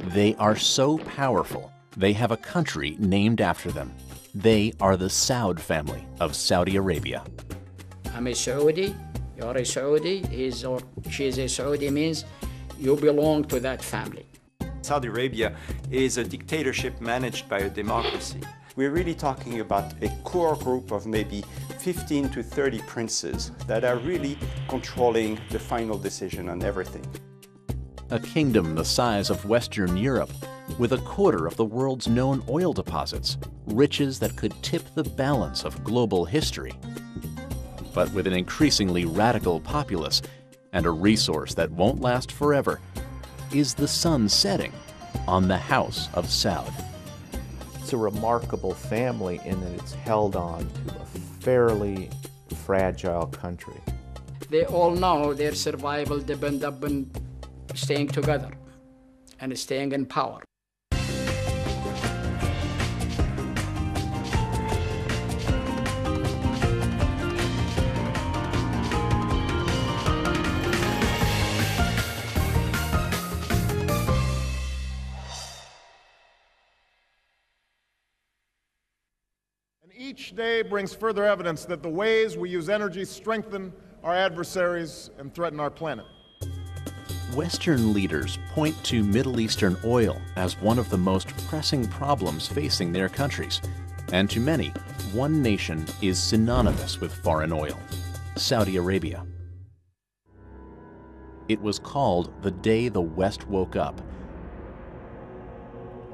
They are so powerful, they have a country named after them. They are the Saud family of Saudi Arabia. I'm a Saudi, you're a Saudi, he's or she's a Saudi means you belong to that family. Saudi Arabia is a dictatorship managed by a democracy. We're really talking about a core group of maybe 15 to 30 princes that are really controlling the final decision on everything. A kingdom the size of Western Europe, with a quarter of the world's known oil deposits, riches that could tip the balance of global history. But with an increasingly radical populace and a resource that won't last forever, is the sun setting on the House of Saud. It's a remarkable family in that it's held on to a fairly fragile country. They all know their survival depends upon staying together and staying in power. Each day brings further evidence that the ways we use energy strengthen our adversaries and threaten our planet. Western leaders point to Middle Eastern oil as one of the most pressing problems facing their countries. And to many, one nation is synonymous with foreign oil: Saudi Arabia. It was called the day the West woke up.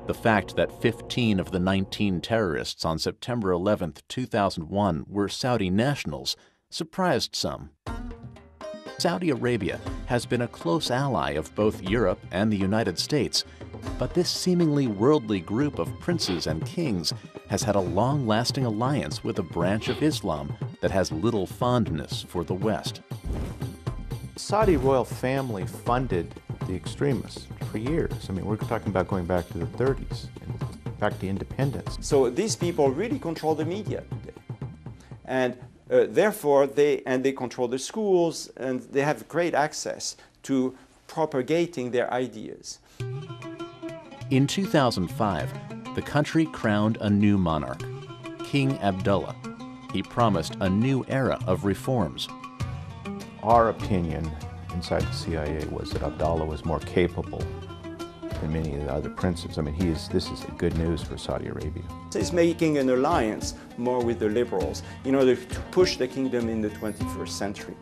The fact that 15 of the 19 terrorists on September 11, 2001 were Saudi nationals surprised some. Saudi Arabia has been a close ally of both Europe and the United States, but this seemingly worldly group of princes and kings has had a long-lasting alliance with a branch of Islam that has little fondness for the West. The Saudi royal family funded the extremists for years. I mean, we're talking about going back to the 30s, and back to independence. So these people really control the media today. And therefore, they control the schools, and they have great access to propagating their ideas. In 2005, the country crowned a new monarch, King Abdullah. He promised a new era of reforms. Our opinion inside the CIA was that Abdullah was more capable than many of the other princes. I mean, this is good news for Saudi Arabia. He's making an alliance more with the liberals in order to push the kingdom in the 21st century.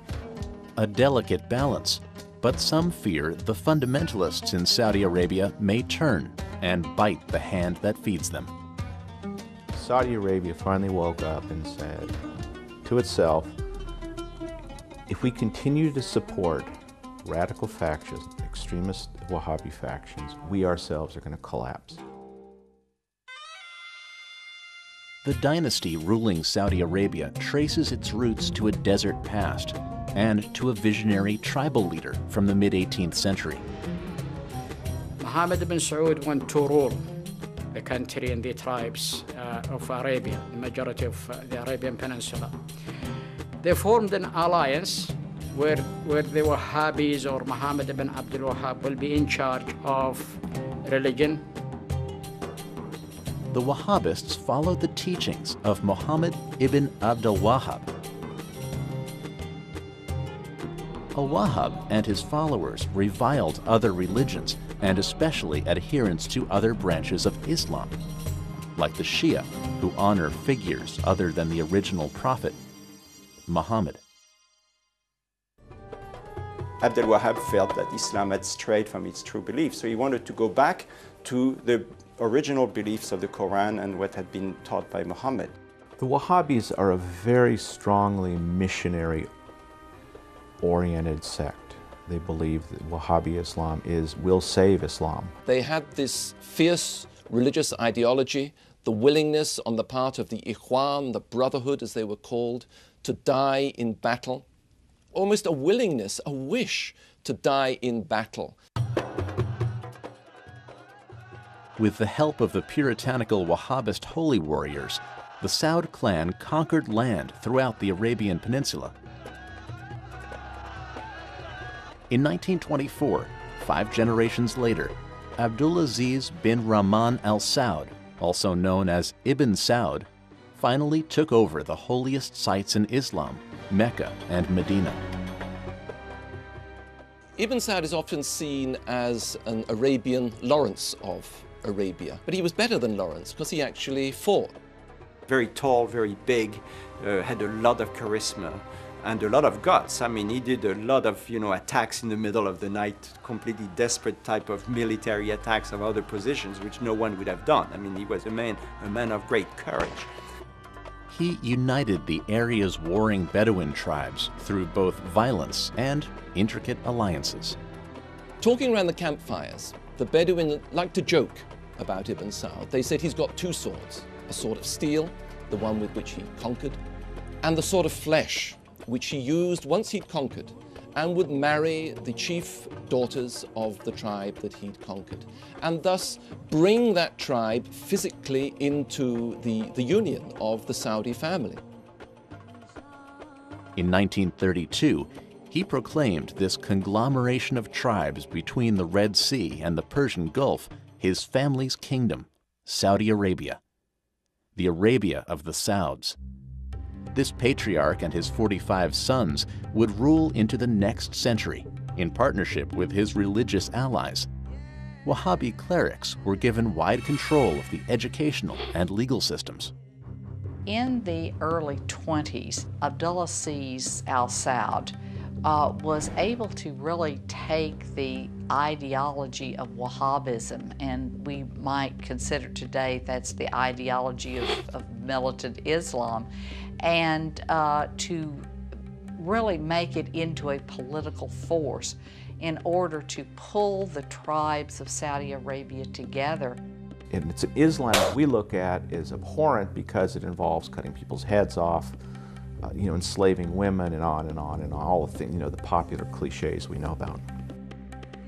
A delicate balance, but some fear the fundamentalists in Saudi Arabia may turn and bite the hand that feeds them. Saudi Arabia finally woke up and said to itself, if we continue to support radical factions, extremist Wahhabi factions, we ourselves are going to collapse. The dynasty ruling Saudi Arabia traces its roots to a desert past and to a visionary tribal leader from the mid-18th century. Mohammed ibn Saud went to rule the country and the tribes of Arabia, the majority of the Arabian Peninsula. They formed an alliance where the Wahhabis or Muhammad ibn Abdul Wahhab will be in charge of religion. The Wahhabists followed the teachings of Muhammad ibn Abdul Wahhab. A Wahhab and his followers reviled other religions and especially adherents to other branches of Islam, like the Shia, who honor figures other than the original prophet, Muhammad. Abdul Wahhab felt that Islam had strayed from its true beliefs, so he wanted to go back to the original beliefs of the Quran and what had been taught by Muhammad. The Wahhabis are a very strongly missionary-oriented sect. They believe that Wahhabi Islam will save Islam. They had this fierce religious ideology, the willingness on the part of the Ikhwan, the brotherhood as they were called, to die in battle. Almost a willingness, a wish to die in battle. With the help of the puritanical Wahhabist holy warriors, the Saud clan conquered land throughout the Arabian Peninsula. In 1924, 5 generations later, Abdulaziz bin Rahman Al Saud, also known as Ibn Saud, finally took over the holiest sites in Islam, Mecca and Medina. Ibn Saud is often seen as an Arabian Lawrence of Arabia, but he was better than Lawrence because he actually fought. Very tall, very big, had a lot of charisma and a lot of guts. I mean, he did a lot of, attacks in the middle of the night, completely desperate type of military attacks of other positions, which no one would have done. I mean, he was a man of great courage. He united the area's warring Bedouin tribes through both violence and intricate alliances. Talking around the campfires, the Bedouin liked to joke about Ibn Saud. They said he's got two swords, a sword of steel, the one with which he conquered, and the sword of flesh, which he used once he'd conquered, and would marry the chief daughters of the tribe that he'd conquered, and thus bring that tribe physically into the union of the Saudi family. In 1932, he proclaimed this conglomeration of tribes between the Red Sea and the Persian Gulf his family's kingdom, Saudi Arabia, the Arabia of the Sauds. This patriarch and his 45 sons would rule into the next century in partnership with his religious allies. Wahhabi clerics were given wide control of the educational and legal systems. In the early 20s, Abdulaziz Al Saud was able to really take the ideology of Wahhabism, and we might consider today that's the ideology of militant Islam, and to really make it into a political force in order to pull the tribes of Saudi Arabia together. And it's Islam that we look at is abhorrent because it involves cutting people's heads off, enslaving women, and on and on and on, all the things, the popular cliches we know about.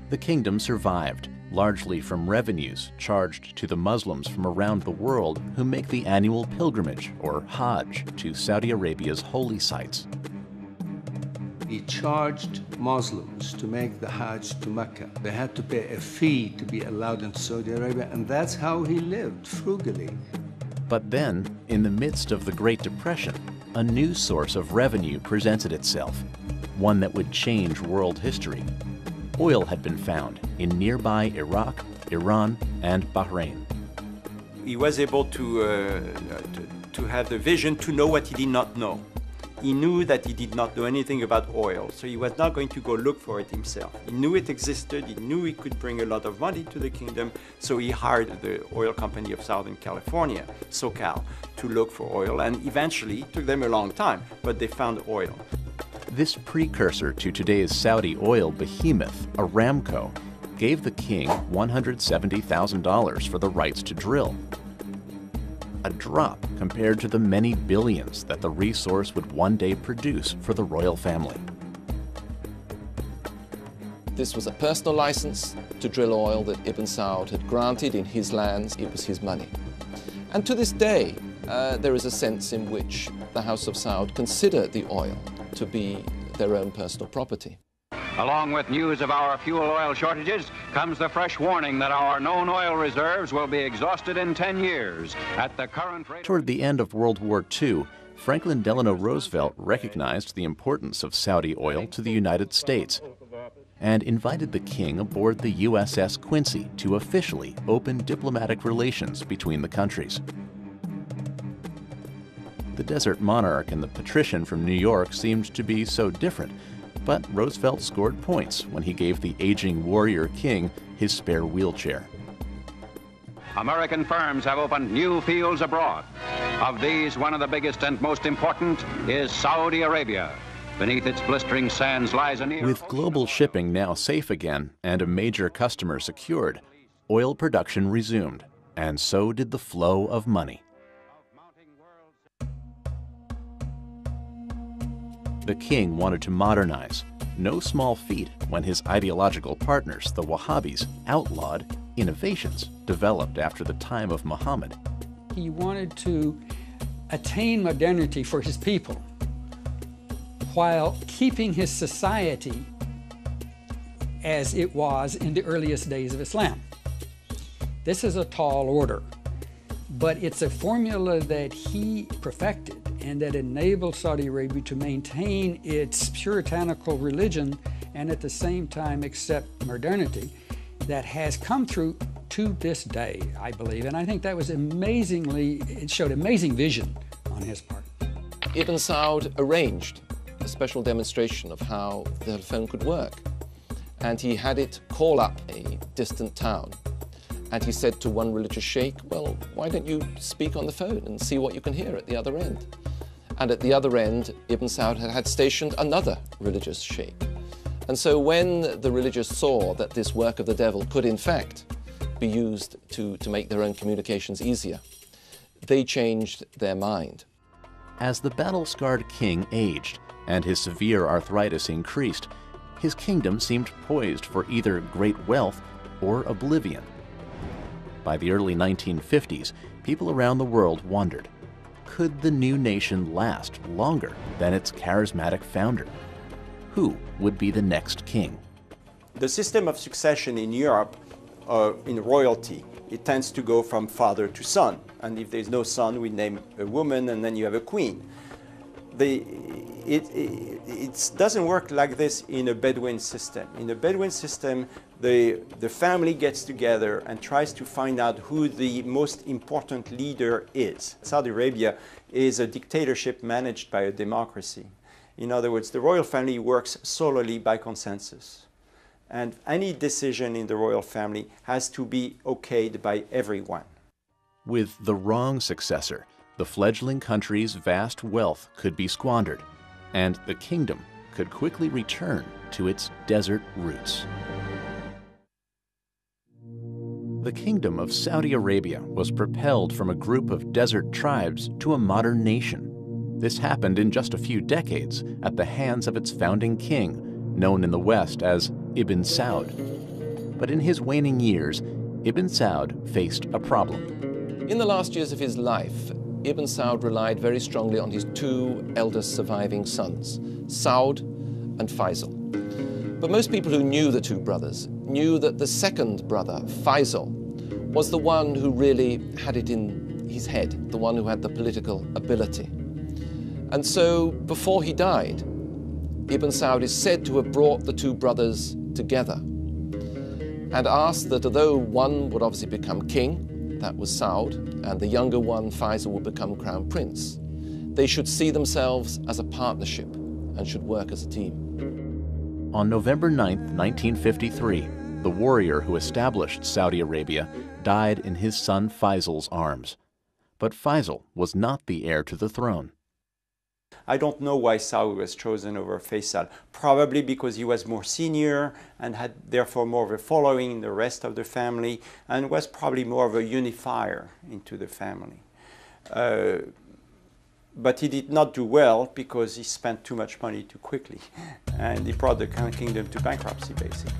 The kingdom survived, largely from revenues charged to the Muslims from around the world who make the annual pilgrimage, or Hajj, to Saudi Arabia's holy sites. He charged Muslims to make the Hajj to Mecca. They had to pay a fee to be allowed into Saudi Arabia, and that's how he lived, frugally. But then, in the midst of the Great Depression, a new source of revenue presented itself, one that would change world history. Oil had been found in nearby Iraq, Iran, and Bahrain. He was able to have the vision to know what he did not know. He knew that he did not know anything about oil, so he was not going to go look for it himself. He knew it existed, he knew he could bring a lot of money to the kingdom, so he hired the oil company of Southern California, SoCal, to look for oil, and eventually, it took them a long time, but they found oil. This precursor to today's Saudi oil behemoth, Aramco, gave the king $170,000 for the rights to drill. A drop compared to the many billions that the resource would one day produce for the royal family. This was a personal license to drill oil that Ibn Saud had granted in his lands. It was his money. And to this day, there is a sense in which the House of Saud consider the oil to be their own personal property. Along with news of our fuel oil shortages comes the fresh warning that our known oil reserves will be exhausted in 10 years at the current rate. Toward the end of World War II, Franklin Delano Roosevelt recognized the importance of Saudi oil to the United States and invited the king aboard the USS Quincy to officially open diplomatic relations between the countries. The desert monarch and the patrician from New York seemed to be so different, but Roosevelt scored points when he gave the aging warrior king his spare wheelchair. American firms have opened new fields abroad. Of these, one of the biggest and most important is Saudi Arabia. Beneath its blistering sands lies a near... With global shipping now safe again and a major customer secured, oil production resumed, and so did the flow of money. The king wanted to modernize, no small feat when his ideological partners, the Wahhabis, outlawed innovations developed after the time of Muhammad. He wanted to attain modernity for his people while keeping his society as it was in the earliest days of Islam. This is a tall order, but it's a formula that he perfected and that enabled Saudi Arabia to maintain its puritanical religion and at the same time accept modernity that has come through to this day, I believe. And I think that was it showed amazing vision on his part. Ibn Saud arranged a special demonstration of how the telephone could work. And he had it call up a distant town. And he said to one religious sheikh, well, why don't you speak on the phone and see what you can hear at the other end? And at the other end, Ibn Saud had stationed another religious sheikh. And so when the religious saw that this work of the devil could in fact be used to make their own communications easier, they changed their mind. As the battle-scarred king aged and his severe arthritis increased, his kingdom seemed poised for either great wealth or oblivion. By the early 1950s, people around the world wondered, could the new nation last longer than its charismatic founder? Who would be the next king? The system of succession in Europe, in royalty, it tends to go from father to son. And if there's no son, we name a woman and then you have a queen. It doesn't work like this in a Bedouin system. In a Bedouin system, the family gets together and tries to find out who the most important leader is. Saudi Arabia is a dictatorship managed by a democracy. In other words, the royal family works solely by consensus. And any decision in the royal family has to be okayed by everyone. With the wrong successor, the fledgling country's vast wealth could be squandered, and the kingdom could quickly return to its desert roots. The Kingdom of Saudi Arabia was propelled from a group of desert tribes to a modern nation. This happened in just a few decades at the hands of its founding king, known in the West as Ibn Saud. But in his waning years, Ibn Saud faced a problem. In the last years of his life, Ibn Saud relied very strongly on his two eldest surviving sons, Saud and Faisal. But most people who knew the two brothers knew that the second brother, Faisal, was the one who really had it in his head, the one who had the political ability. And so, before he died, Ibn Saud is said to have brought the two brothers together and asked that although one would obviously become king, that was Saud, and the younger one, Faisal, would become crown prince, they should see themselves as a partnership and should work as a team. On November 9, 1953, the warrior who established Saudi Arabia died in his son Faisal's arms. But Faisal was not the heir to the throne. I don't know why Saud was chosen over Faisal. Probably because he was more senior and had therefore more of a following in the rest of the family and was probably more of a unifier into the family. But he did not do well because he spent too much money too quickly and he brought the kingdom to bankruptcy basically.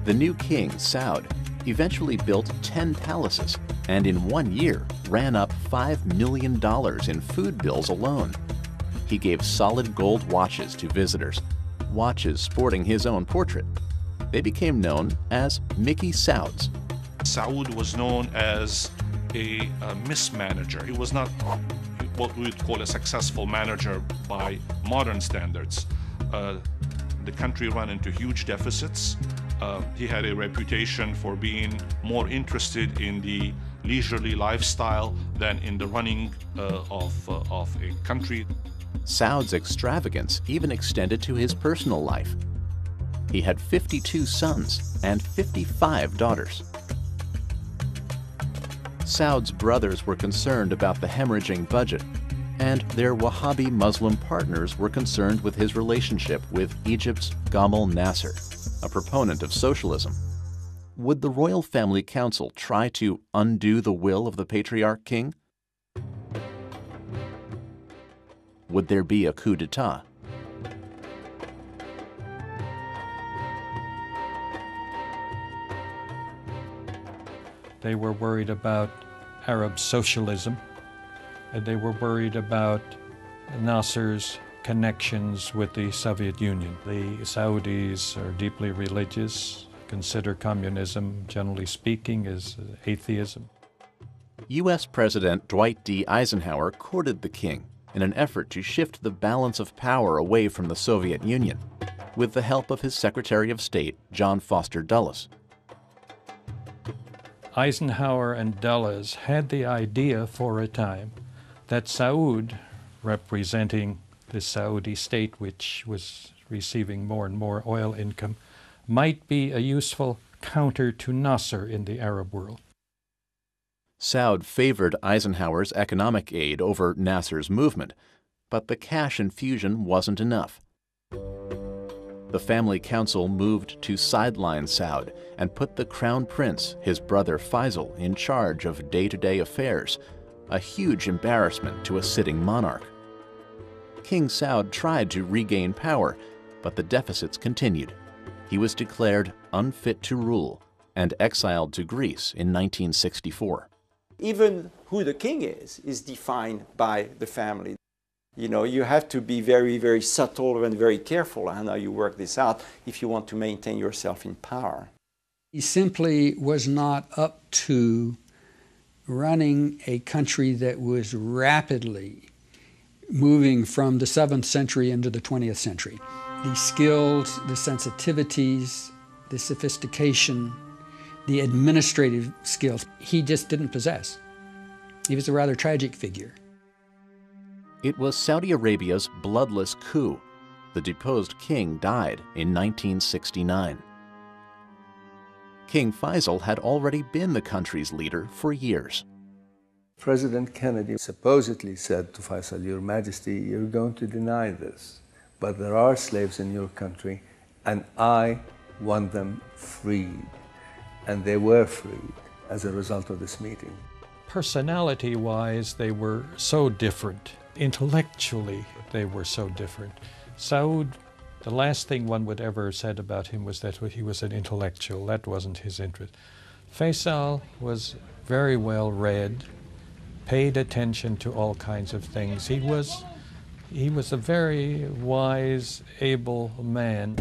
The new king, Saud, eventually built 10 palaces and in 1 year ran up $5 million in food bills alone. He gave solid gold watches to visitors, watches sporting his own portrait. They became known as Mickey Sauds. Saud was known as a mismanager. He was not what we would call a successful manager by modern standards. The country ran into huge deficits. He had a reputation for being more interested in the leisurely lifestyle than in the running of a country. Saud's extravagance even extended to his personal life. He had 52 sons and 55 daughters. Saud's brothers were concerned about the hemorrhaging budget, and their Wahhabi Muslim partners were concerned with his relationship with Egypt's Gamal Nasser, a proponent of socialism. Would the royal family council try to undo the will of the patriarch king? Would there be a coup d'etat? They were worried about Arab socialism, and they were worried about Nasser's connections with the Soviet Union. The Saudis are deeply religious, consider communism, generally speaking, as atheism. U.S. President Dwight D. Eisenhower courted the king in an effort to shift the balance of power away from the Soviet Union, with the help of his Secretary of State, John Foster Dulles. Eisenhower and Dulles had the idea for a time that Saud, representing the Saudi state, which was receiving more and more oil income, might be a useful counter to Nasser in the Arab world. Saud favored Eisenhower's economic aid over Nasser's movement, but the cash infusion wasn't enough. The family council moved to sideline Saud and put the crown prince, his brother Faisal, in charge of day-to-day affairs, a huge embarrassment to a sitting monarch. King Saud tried to regain power, but the deficits continued. He was declared unfit to rule and exiled to Greece in 1964. Even who the king is defined by the family. You know, you have to be very, very subtle and very careful on how you work this out if you want to maintain yourself in power. He simply was not up to running a country that was rapidly moving from the 7th century into the 20th century. The skills, the sensitivities, the sophistication, the administrative skills, he just didn't possess. He was a rather tragic figure. It was Saudi Arabia's bloodless coup. The deposed king died in 1969. King Faisal had already been the country's leader for years. President Kennedy supposedly said to Faisal, "Your Majesty, you're going to deny this, but there are slaves in your country, and I want them freed." And they were freed as a result of this meeting. Personality-wise, they were so different. Intellectually, they were so different. Saud, the last thing one would ever have said about him was that he was an intellectual. That wasn't his interest. Faisal was very well read, paid attention to all kinds of things. He was a very wise, able man.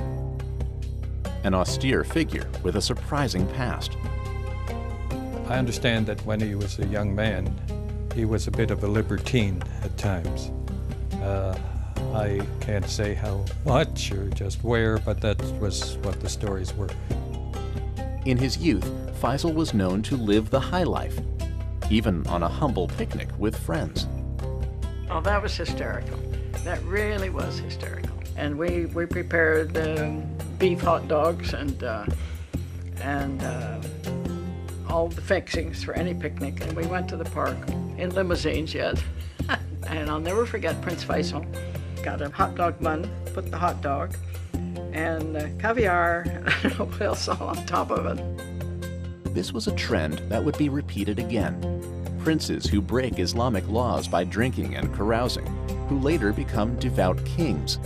An austere figure with a surprising past. I understand that when he was a young man, he was a bit of a libertine at times. I can't say how much or just where, but that was what the stories were. In his youth, Faisal was known to live the high life, even on a humble picnic with friends. Oh, that was hysterical. That really was hysterical. And we prepared beef hot dogs and all the fixings for any picnic. And we went to the park in limousines yet. And I'll never forget Prince Faisal got a hot dog bun, put the hot dog, and caviar, and oil salt on top of it. This was a trend that would be repeated again. Princes who break Islamic laws by drinking and carousing, who later become devout kings.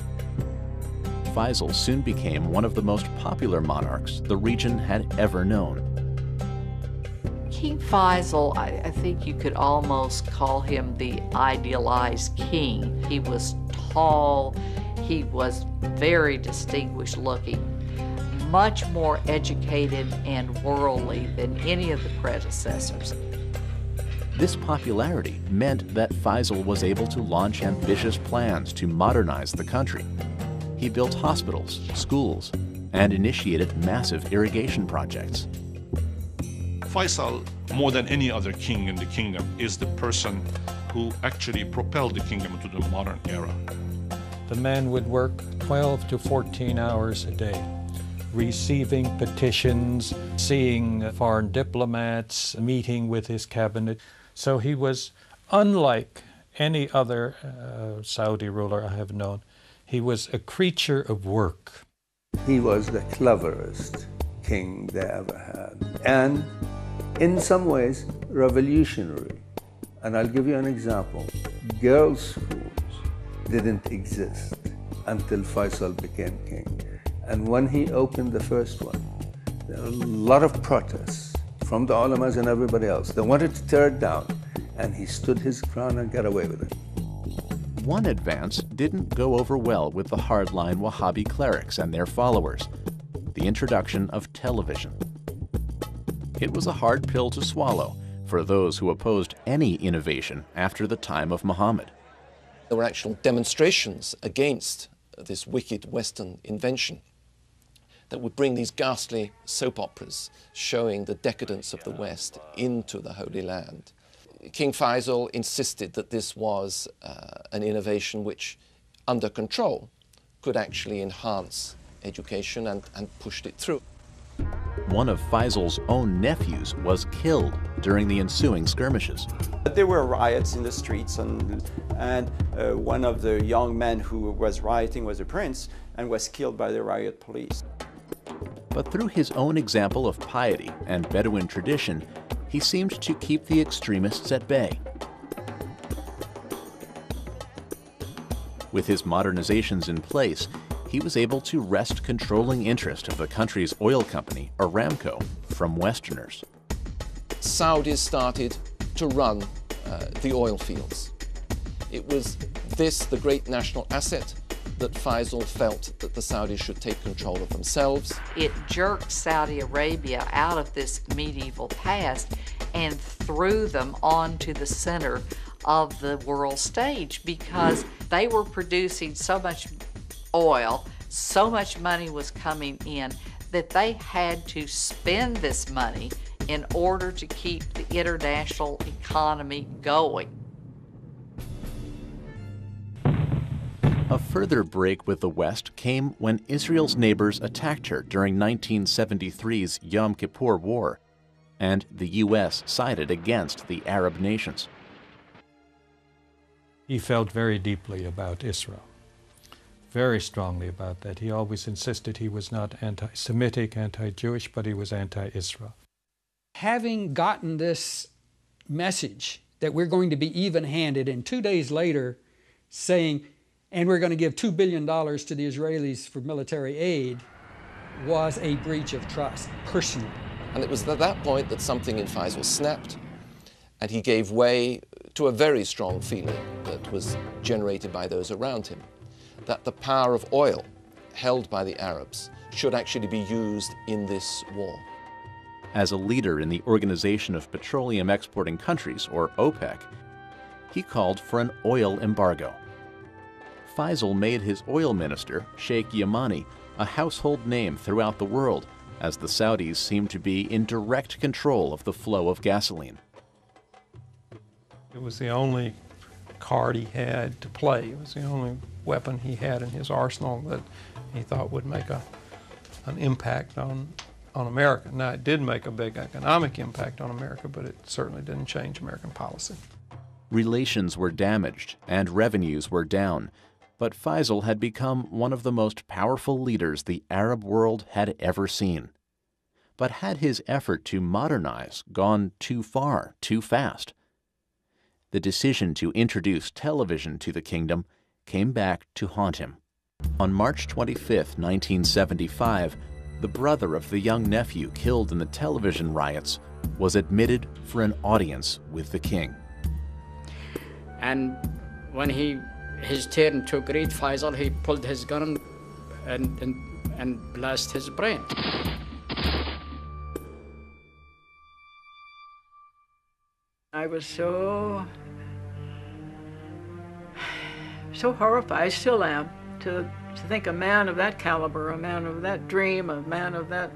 Faisal soon became one of the most popular monarchs the region had ever known. King Faisal, I think you could almost call him the idealized king. He was tall, he was very distinguished looking, much more educated and worldly than any of the predecessors. This popularity meant that Faisal was able to launch ambitious plans to modernize the country. He built hospitals, schools, and initiated massive irrigation projects. Faisal, more than any other king in the kingdom, is the person who actually propelled the kingdom into the modern era. The man would work 12 to 14 hours a day, receiving petitions, seeing foreign diplomats, meeting with his cabinet. So he was unlike any other Saudi ruler I have known. He was a creature of work. He was the cleverest king they ever had, and in some ways revolutionary. And I'll give you an example. Girls' schools didn't exist until Faisal became king. And when he opened the first one, there were a lot of protests from the ulamas and everybody else. They wanted to tear it down, and he stood his ground and got away with it. One advance didn't go over well with the hardline Wahhabi clerics and their followers. the introduction of television. It was a hard pill to swallow for those who opposed any innovation after the time of Muhammad. There were actual demonstrations against this wicked Western invention that would bring these ghastly soap operas showing the decadence of the West into the Holy Land. King Faisal insisted that this was an innovation which, under control, could actually enhance education and pushed it through. One of Faisal's own nephews was killed during the ensuing skirmishes. There were riots in the streets, and one of the young men who was rioting was a prince and was killed by the riot police. But through his own example of piety and Bedouin tradition, he seemed to keep the extremists at bay. With his modernizations in place, he was able to wrest controlling interest of the country's oil company, Aramco, from Westerners. Saudis started to run the oil fields. It was this, the great national asset, that Faisal felt that the Saudis should take control of themselves. It jerked Saudi Arabia out of this medieval past and threw them onto the center of the world stage because they were producing so much oil, so much money was coming in that they had to spend this money in order to keep the international economy going. A further break with the West came when Israel's neighbors attacked her during 1973's Yom Kippur War, and the U.S. sided against the Arab nations. He felt very deeply about Israel, very strongly about that. He always insisted he was not anti-Semitic, anti-Jewish, but he was anti-Israel. Having gotten this message that we're going to be even-handed, and 2 days later saying, and we're going to give $2 billion to the Israelis for military aid, was a breach of trust, personally. And it was at that point that something in Faisal snapped, and he gave way to a very strong feeling that was generated by those around him, that the power of oil held by the Arabs should actually be used in this war. As a leader in the Organization of Petroleum Exporting Countries, or OPEC, he called for an oil embargo. Faisal made his oil minister, Sheikh Yamani, a household name throughout the world, as the Saudis seemed to be in direct control of the flow of gasoline. It was the only card he had to play. It was the only weapon he had in his arsenal that he thought would make an impact on America. Now, it did make a big economic impact on America, but it certainly didn't change American policy. Relations were damaged and revenues were down, but Faisal had become one of the most powerful leaders the Arab world had ever seen. But had his effort to modernize gone too far, too fast? The decision to introduce television to the kingdom came back to haunt him. On March 25, 1975, the brother of the young nephew killed in the television riots was admitted for an audience with the king. And when his turn to greet Faisal, he pulled his gun and blasted his brain. I was so horrified, I still am, to think a man of that caliber, a man of that dream, a man of that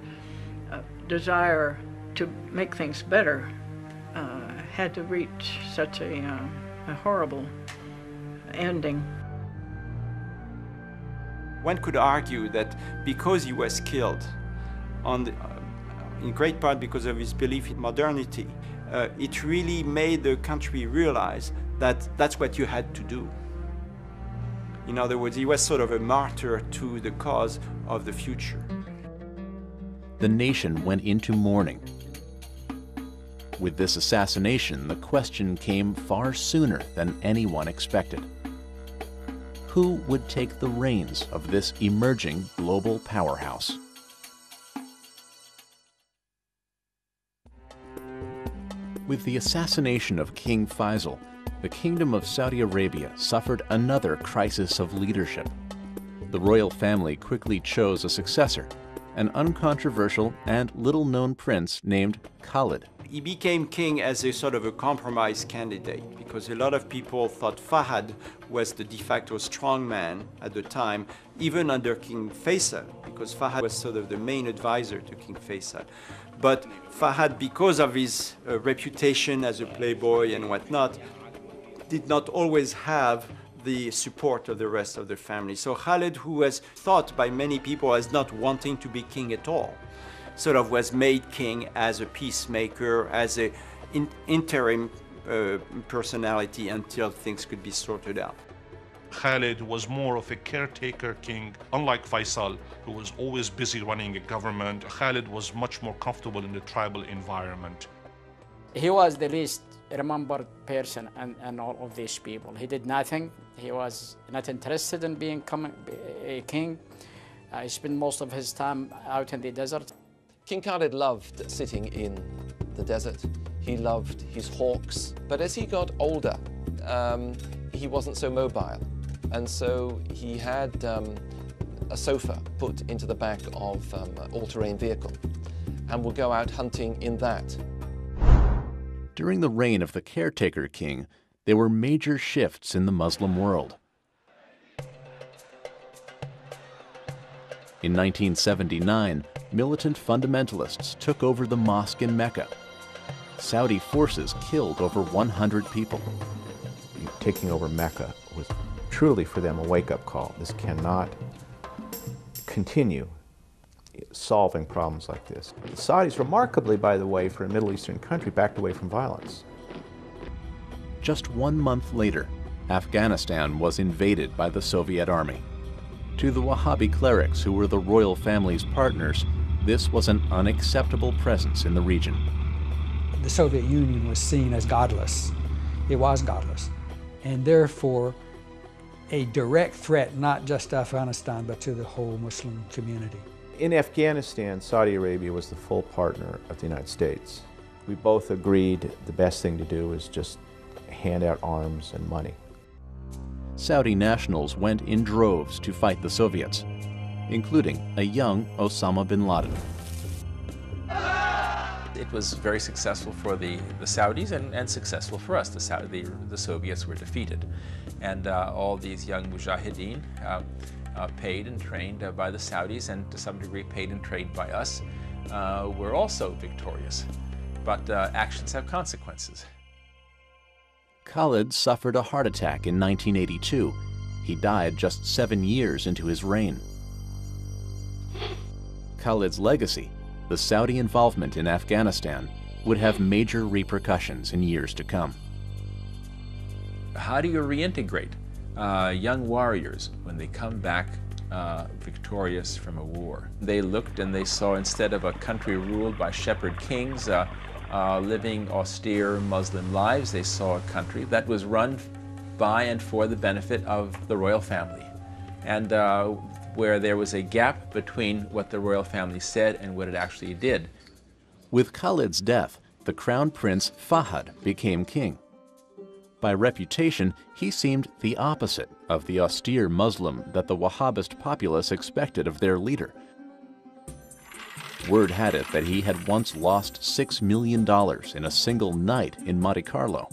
desire to make things better had to reach such a horrible ending. One could argue that because he was killed, in great part because of his belief in modernity, it really made the country realize that that's what you had to do. In other words, he was sort of a martyr to the cause of the future. The nation went into mourning. With this assassination, the question came far sooner than anyone expected. Who would take the reins of this emerging global powerhouse? With the assassination of King Faisal, the Kingdom of Saudi Arabia suffered another crisis of leadership. The royal family quickly chose a successor, an uncontroversial and little-known prince named Khalid. He became king as a sort of a compromise candidate because a lot of people thought Fahad was the de facto strongman at the time, even under King Faisal, because Fahad was sort of the main advisor to King Faisal. But Fahad, because of his reputation as a playboy and whatnot, did not always have the support of the rest of the family. So Khalid, who was thought by many people as not wanting to be king at all, sort of was made king as a peacemaker, as an interim personality until things could be sorted out. Khalid was more of a caretaker king, unlike Faisal, who was always busy running a government. Khalid was much more comfortable in the tribal environment. He was the least remembered person and all of these people. He did nothing. He was not interested in being a king. He spent most of his time out in the desert. King Khalid loved sitting in the desert. He loved his hawks. But as he got older, he wasn't so mobile. And so he had a sofa put into the back of an all-terrain vehicle and would go out hunting in that. During the reign of the caretaker king, there were major shifts in the Muslim world. In 1979, militant fundamentalists took over the mosque in Mecca. Saudi forces killed over 100 people. Taking over Mecca was truly for them a wake-up call. This cannot continue solving problems like this. The Saudis, remarkably, by the way, for a Middle Eastern country, backed away from violence. Just 1 month later, Afghanistan was invaded by the Soviet army. To the Wahhabi clerics, who were the royal family's partners, this was an unacceptable presence in the region. The Soviet Union was seen as godless. It was godless, and therefore a direct threat not just to Afghanistan but to the whole Muslim community. In Afghanistan, Saudi Arabia was the full partner of the United States. We both agreed the best thing to do is just hand out arms and money. Saudi nationals went in droves to fight the Soviets, including a young Osama bin Laden. It was very successful for the Saudis and successful for us. The Soviets were defeated. And all these young mujahideen, paid and trained by the Saudis and to some degree paid and trained by us, were also victorious. But actions have consequences. Khalid suffered a heart attack in 1982. He died just 7 years into his reign. Khalid's legacy, the Saudi involvement in Afghanistan, would have major repercussions in years to come. How do you reintegrate young warriors when they come back victorious from a war? They looked and they saw, instead of a country ruled by shepherd kings living austere Muslim lives, they saw a country that was run by and for the benefit of the royal family, and where there was a gap between what the royal family said and what it actually did. With Khalid's death, the crown prince Fahad became king. By reputation, he seemed the opposite of the austere Muslim that the Wahhabist populace expected of their leader. Word had it that he had once lost $6 million in a single night in Monte Carlo.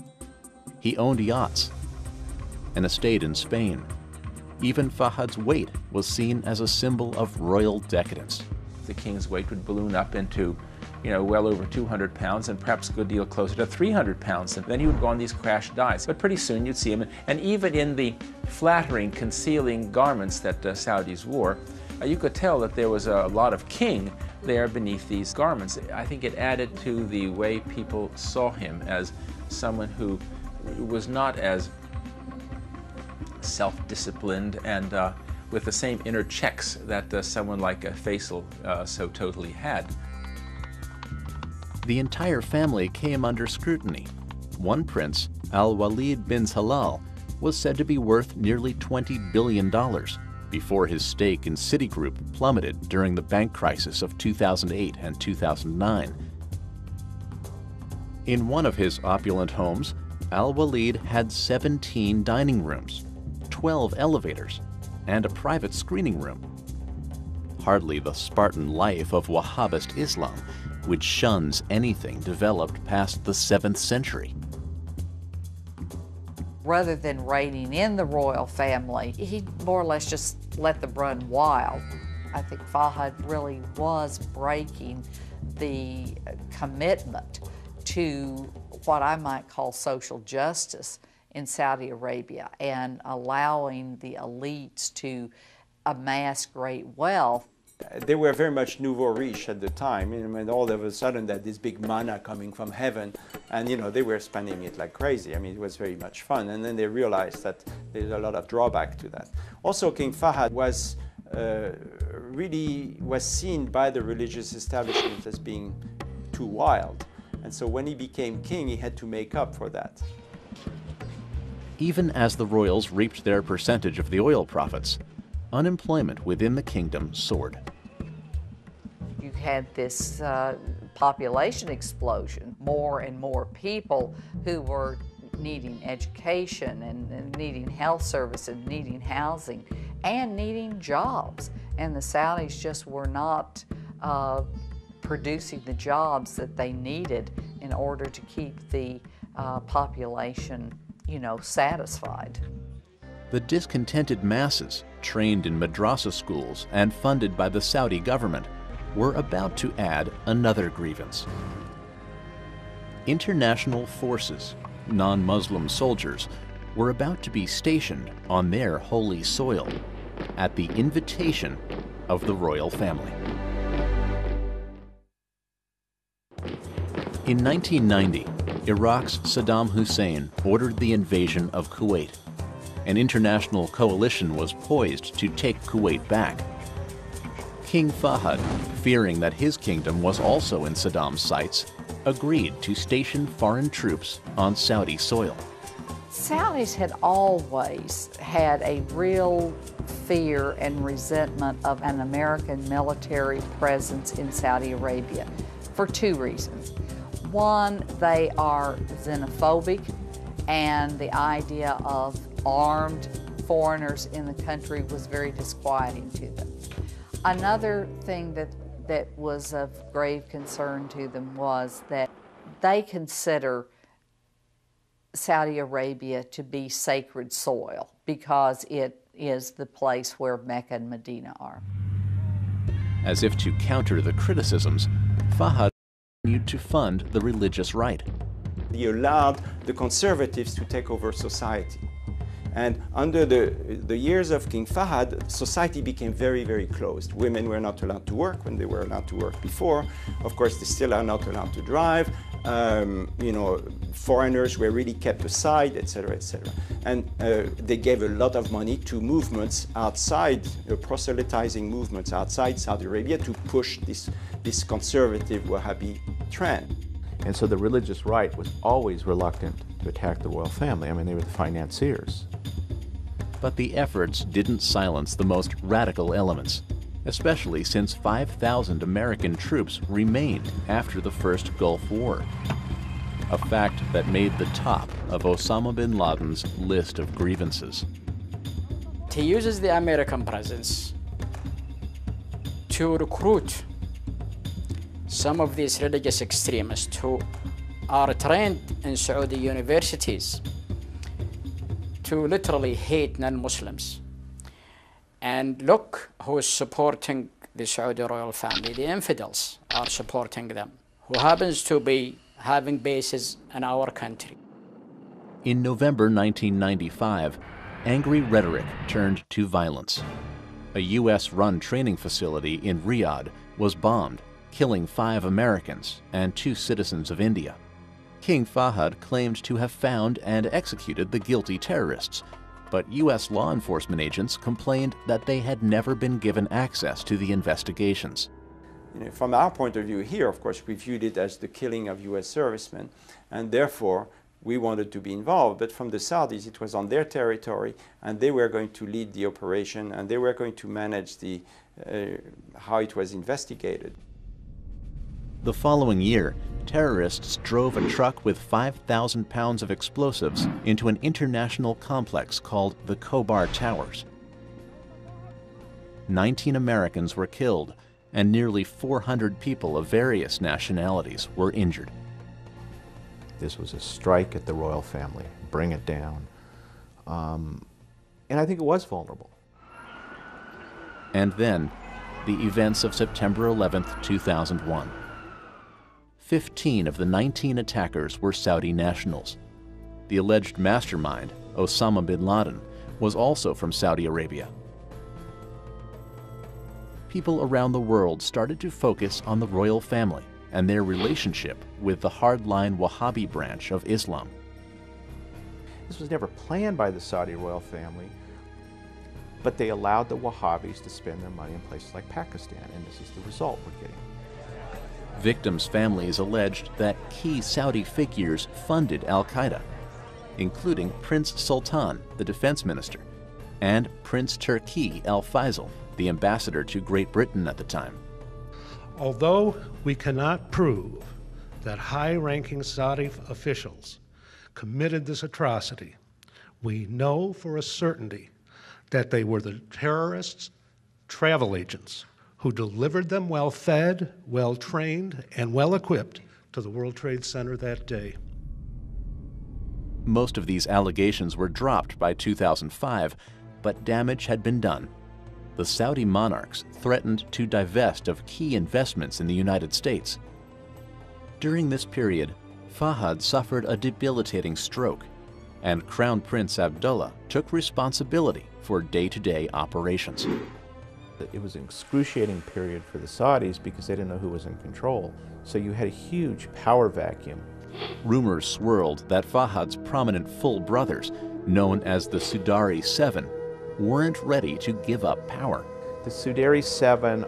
He owned yachts, an estate in Spain. Even Fahad's weight was seen as a symbol of royal decadence. The king's weight would balloon up into, well over 200 pounds and perhaps a good deal closer to 300 pounds. And then he would go on these crash dives. But pretty soon you'd see him, and even in the flattering, concealing garments that Saudis wore, you could tell that there was a lot of king there beneath these garments. I think it added to the way people saw him as someone who was not as self-disciplined and with the same inner checks that someone like Faisal so totally had. The entire family came under scrutiny. One prince, al-Walid bin Talal, was said to be worth nearly $20 billion before his stake in Citigroup plummeted during the bank crisis of 2008 and 2009. In one of his opulent homes, al-Walid had 17 dining rooms, 12 elevators, and a private screening room. hardly the Spartan life of Wahhabist Islam, which shuns anything developed past the 7th century. Rather than reigning in the royal family, he more or less just let them run wild. I think Fahd really was breaking the commitment to what I might call social justice in Saudi Arabia and allowing the elites to amass great wealth. They were very much nouveau riche at the time, and all of a sudden that this big manna coming from heaven, and they were spending it like crazy. I mean, it was very much fun, and then they realized that there's a lot of drawback to that. Also, King Fahd was really seen by the religious establishment as being too wild, and so when he became king, he had to make up for that. Even as the royals reaped their percentage of the oil profits, unemployment within the kingdom soared. You had this population explosion, more and more people who were needing education and needing health service and needing housing and needing jobs. And the Saudis just were not producing the jobs that they needed in order to keep the population, satisfied. The discontented masses, trained in madrasa schools and funded by the Saudi government, were about to add another grievance. International forces, non-Muslim soldiers, were about to be stationed on their holy soil at the invitation of the royal family. In 1990, Iraq's Saddam Hussein ordered the invasion of Kuwait. An international coalition was poised to take Kuwait back. King Fahd, fearing that his kingdom was also in Saddam's sights, agreed to station foreign troops on Saudi soil. Saudis had always had a real fear and resentment of an American military presence in Saudi Arabia for two reasons. One, they are xenophobic, and the idea of armed foreigners in the country was very disquieting to them. Another thing that was of grave concern to them was that they consider Saudi Arabia to be sacred soil because it is the place where Mecca and Medina are. As if to counter the criticisms, Fahd continued to fund the religious right. He allowed the conservatives to take over society. And under the years of King Fahd, society became very, very closed. Women were not allowed to work when they were allowed to work before. Of course, they still are not allowed to drive. Foreigners were really kept aside, etc., etc. And they gave a lot of money to movements outside, proselytizing movements outside Saudi Arabia to push this conservative Wahhabi trend. And so the religious right was always reluctant to attack the royal family. I mean, they were the financiers. But the efforts didn't silence the most radical elements, especially since 5,000 American troops remained after the first Gulf War, a fact that made the top of Osama bin Laden's list of grievances. He uses the American presence to recruit some of these religious extremists who are trained in Saudi universities to literally hate non-Muslims. And look who is supporting the Saudi royal family. The infidels are supporting them, who happens to be having bases in our country. In November 1995, angry rhetoric turned to violence. A US-run training facility in Riyadh was bombed, killing 5 Americans and 2 citizens of India. King Fahd claimed to have found and executed the guilty terrorists, but US law enforcement agents complained that they had never been given access to the investigations. From our point of view here, of course, we viewed it as the killing of US servicemen, and therefore we wanted to be involved. But from the Saudis, it was on their territory, and they were going to lead the operation, and they were going to manage how it was investigated. The following year, terrorists drove a truck with 5,000 pounds of explosives into an international complex called the Khobar Towers. 19 Americans were killed, and nearly 400 people of various nationalities were injured. This was a strike at the royal family, bring it down. And I think it was vulnerable. And then, the events of September 11th, 2001. 15 of the 19 attackers were Saudi nationals. The alleged mastermind, Osama bin Laden, was also from Saudi Arabia. People around the world started to focus on the royal family and their relationship with the hardline Wahhabi branch of Islam. This was never planned by the Saudi royal family, but they allowed the Wahhabis to spend their money in places like Pakistan, and this is the result we're getting. Victims' families alleged that key Saudi figures funded al-Qaeda, including Prince Sultan, the defense minister, and Prince Turki al-Faisal, the ambassador to Great Britain at the time. Although we cannot prove that high-ranking Saudi officials committed this atrocity, we know for a certainty that they were the terrorists' travel agents who delivered them well-fed, well-trained, and well-equipped to the World Trade Center that day. Most of these allegations were dropped by 2005, but damage had been done. The Saudi monarchs threatened to divest of key investments in the United States. During this period, Fahad suffered a debilitating stroke, and Crown Prince Abdullah took responsibility for day-to-day operations. It was an excruciating period for the Saudis because they didn't know who was in control. So you had a huge power vacuum. Rumors swirled that Fahad's prominent full brothers, known as the Sudari Seven, weren't ready to give up power. The Sudari Seven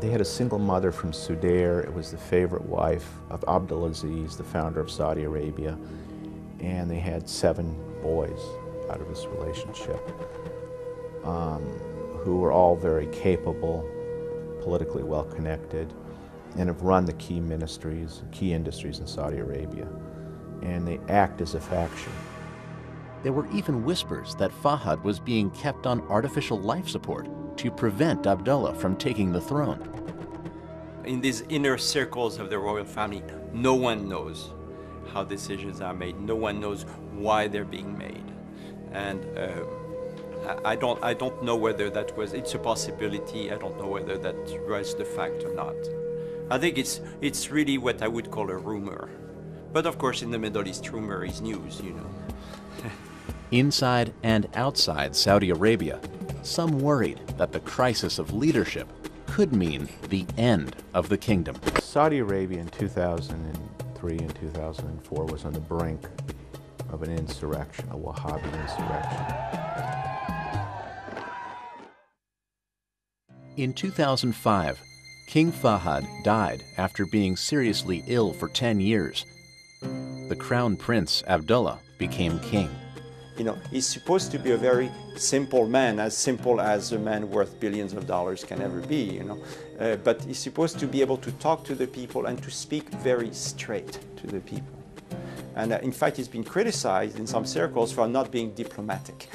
they had a single mother from Sudair. It was the favorite wife of Abdulaziz, the founder of Saudi Arabia, and they had 7 boys out of this relationship, who were all very capable, politically well-connected, and have run the key ministries, key industries in Saudi Arabia, and they act as a faction. There were even whispers that Fahad was being kept on artificial life support to prevent Abdullah from taking the throne. In these inner circles of the royal family, no one knows how decisions are made. No one knows why they're being made. And I don't know whether that was, it's a possibility. I don't know whether that was the fact or not. I think it's really what I would call a rumor. But of course, in the Middle East, rumor is news, you know. Inside and outside Saudi Arabia, some worried that the crisis of leadership could mean the end of the kingdom. Saudi Arabia in 2003 and 2004 was on the brink of an insurrection, a Wahhabi insurrection. In 2005, King Fahad died after being seriously ill for 10 years. The Crown Prince Abdullah became king. You know, he's supposed to be a very simple man, as simple as a man worth billions of dollars can ever be, you know. But he's supposed to be able to talk to the people and to speak very straight to the people. And in fact, he's been criticized in some circles for not being diplomatic.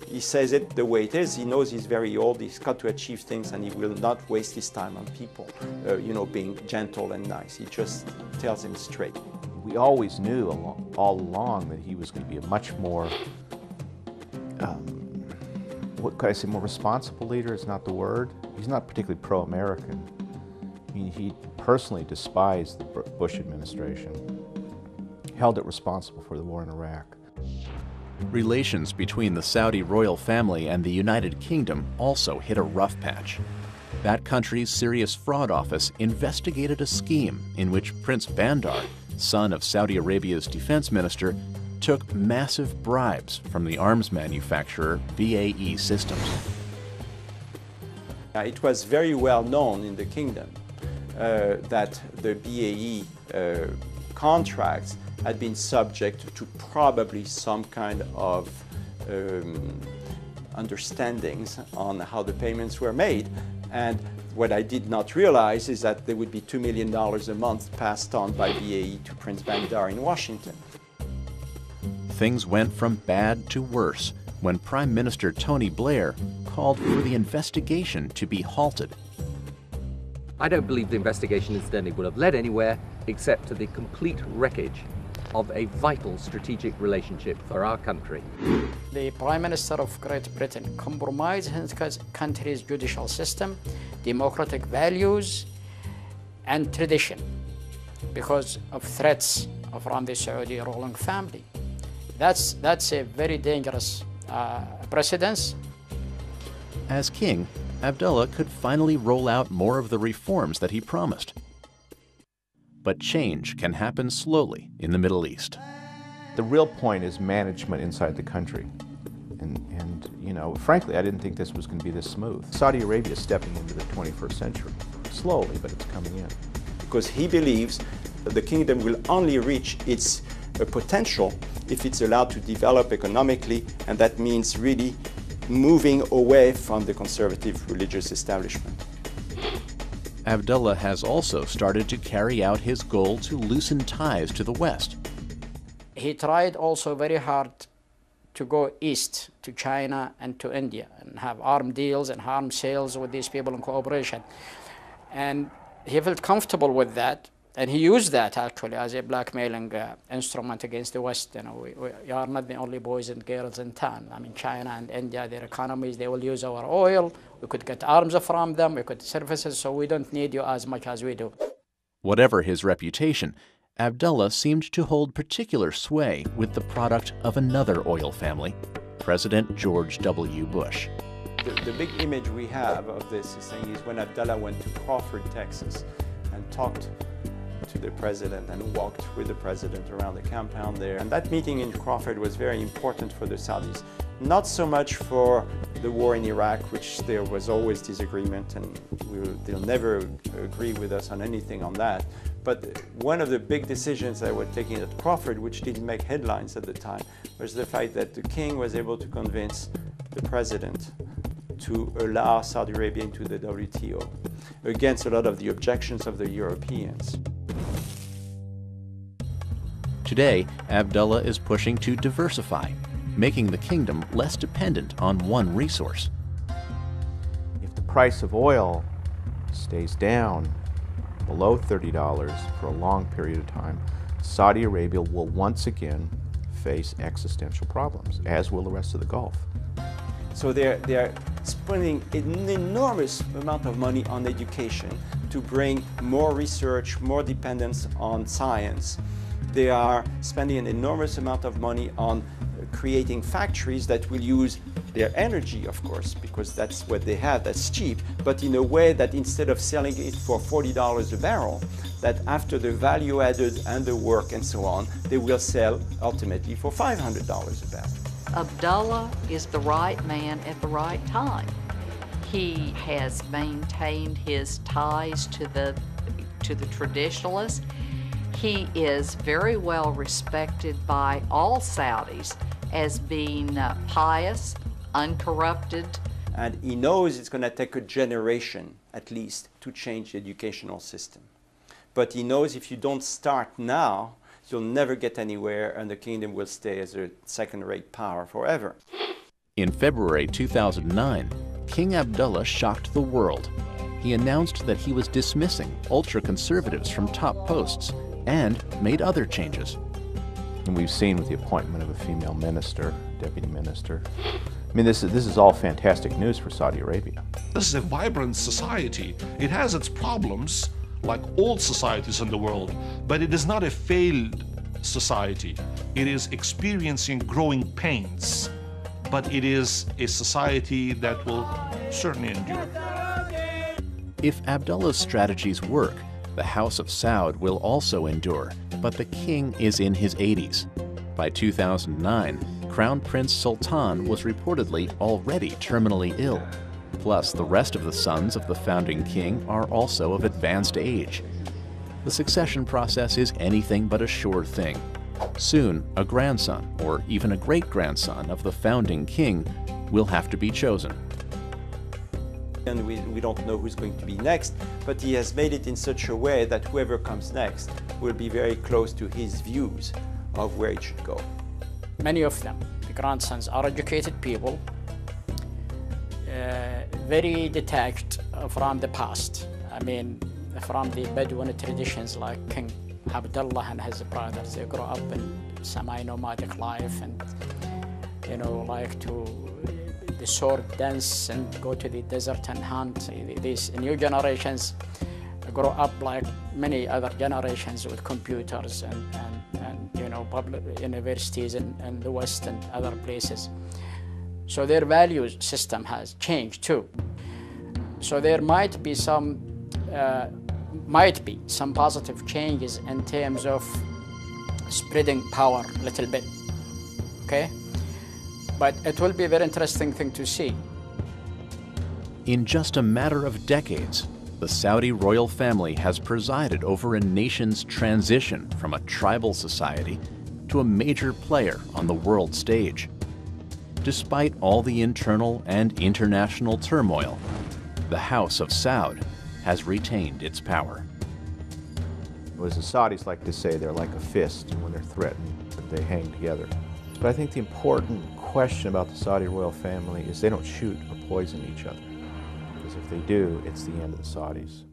He says it the way it is. He knows he's very old, he's got to achieve things, and he will not waste his time on people, you know, being gentle and nice. He just tells them straight. We always knew all along that he was going to be a much more, what could I say, more responsible leader is not the word. He's not particularly pro-American. I mean, he personally despised the Bush administration, held it responsible for the war in Iraq. Relations between the Saudi royal family and the United Kingdom also hit a rough patch. That country's serious fraud office investigated a scheme in which Prince Bandar, son of Saudi Arabia's defense minister, took massive bribes from the arms manufacturer BAE Systems. It was very well known in the kingdom that the BAE contracts had been subject to probably some kind of understandings on how the payments were made. And what I did not realize is that there would be $2 million a month passed on by BAE to Prince Bandar in Washington. Things went from bad to worse when Prime Minister Tony Blair called for the investigation to be halted. I don't believe the investigation incidentally will have led anywhere except to the complete wreckage of a vital strategic relationship for our country. The Prime Minister of Great Britain compromised his country's judicial system, democratic values, and tradition because of threats from the Saudi ruling family. That's a very dangerous precedence. As king, Abdullah could finally roll out more of the reforms that he promised. But change can happen slowly in the Middle East. The real point is management inside the country. And you know, frankly, I didn't think this was going to be this smooth. Saudi Arabia is stepping into the 21st century. Slowly, but it's coming in. Because he believes that the kingdom will only reach its potential if it's allowed to develop economically, and that means really moving away from the conservative religious establishment. Abdullah has also started to carry out his goal to loosen ties to the West. He tried also very hard to go east to China and to India and have arms deals and arms sales with these people in cooperation. And he felt comfortable with that, and he used that actually as a blackmailing instrument against the West. You know, we are not the only boys and girls in town. I mean, China and India, their economies, they will use our oil. We could get arms from them, we could services, so we don't need you as much as we do. Whatever his reputation, Abdullah seemed to hold particular sway with the product of another oil family, President George W. Bush. The big image we have of this is when Abdullah went to Crawford, Texas, and talked to the president and walked with the president around the compound there. And that meeting in Crawford was very important for the Saudis. Not so much for the war in Iraq, which there was always disagreement, and they'll never agree with us on anything on that. But one of the big decisions that were taken at Crawford, which didn't make headlines at the time, was the fact that the king was able to convince the president to allow Saudi Arabia into the WTO, against a lot of the objections of the Europeans. Today, Abdullah is pushing to diversify, making the kingdom less dependent on one resource. If the price of oil stays down below $30 for a long period of time, Saudi Arabia will once again face existential problems, as will the rest of the Gulf. So they're spending an enormous amount of money on education to bring more research, more dependence on science. They are spending an enormous amount of money on creating factories that will use their energy, of course, because that's what they have, that's cheap, but in a way that instead of selling it for $40 a barrel, that after the value added and the work and so on, they will sell ultimately for $500 a barrel. Abdullah is the right man at the right time. He has maintained his ties to the traditionalists. He is very well respected by all Saudis as being pious, uncorrupted. And he knows it's going to take a generation, at least, to change the educational system. But he knows if you don't start now, you'll never get anywhere, and the kingdom will stay as a second-rate power forever. In February 2009, King Abdullah shocked the world. He announced that he was dismissing ultra-conservatives from top posts and made other changes. And we've seen with the appointment of a female minister, deputy minister. I mean, this is all fantastic news for Saudi Arabia. This is a vibrant society. It has its problems, like all societies in the world, but it is not a failed society. It is experiencing growing pains, but it is a society that will certainly endure. If Abdullah's strategies work, the House of Saud will also endure, but the king is in his 80s. By 2009, Crown Prince Sultan was reportedly already terminally ill. Plus, the rest of the sons of the founding king are also of advanced age. The succession process is anything but a sure thing. Soon, a grandson, or even a great-grandson of the founding king will have to be chosen. And we don't know who's going to be next, but he has made it in such a way that whoever comes next will be very close to his views of where it should go. many of them, the grandsons, are educated people, very detached from the past. I mean, from the Bedouin traditions like King Abdullah and his brothers. They grow up in semi-nomadic life and, you know, like to the sword dance and go to the desert and hunt. These new generations grow up like many other generations with computers and you know, public universities in the West and other places. So their value system has changed too. So there might be some positive changes in terms of spreading power a little bit, okay? But it will be a very interesting thing to see. In just a matter of decades, the Saudi royal family has presided over a nation's transition from a tribal society to a major player on the world stage. Despite all the internal and international turmoil, the House of Saud has retained its power. As the Saudis like to say, they're like a fist, and when they're threatened, they hang together. But I think the important question about the Saudi royal family is they don't shoot or poison each other. Because if they do, it's the end of the Saudis.